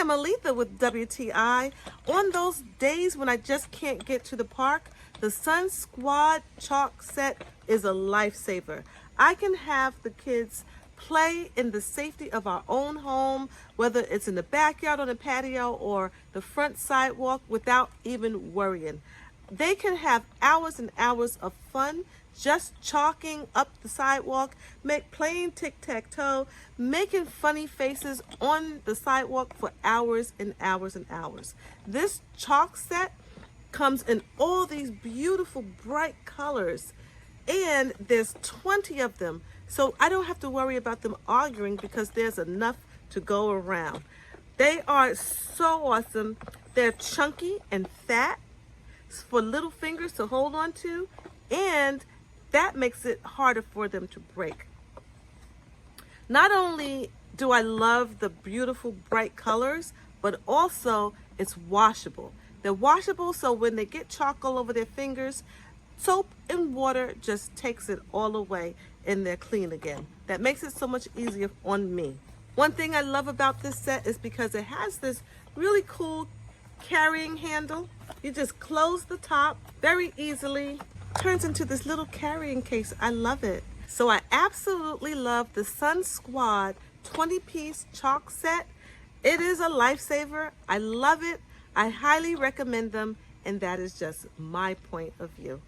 am Aletha with WTI. On those days when I just can't get to the park, the Sun Squad chalk set is a lifesaver. I can have the kids play in the safety of our own home, whether it's in the backyard on the patio or the front sidewalk, without even worrying. They can have hours and hours of fun just chalking up the sidewalk, playing tic-tac-toe, making funny faces on the sidewalk for hours and hours and hours. This chalk set comes in all these beautiful bright colors, and there's 20 of them, so I don't have to worry about them arguing because there's enough to go around. They are so awesome. They're chunky and fat for little fingers to hold on to, and that makes it harder for them to break. Not only do I love the beautiful bright colors, but also it's washable. They're washable, so when they get chalk all over their fingers, soap and water just takes it all away and they're clean again. That makes it so much easier on me. One thing I love about this set is because it has this really cool carrying handle. You just close the top very easily. Turns into this little carrying case. I love it. So I absolutely love the Sun Squad 20-piece chalk set. It is a lifesaver. I love it. I highly recommend them, and that is just my point of view.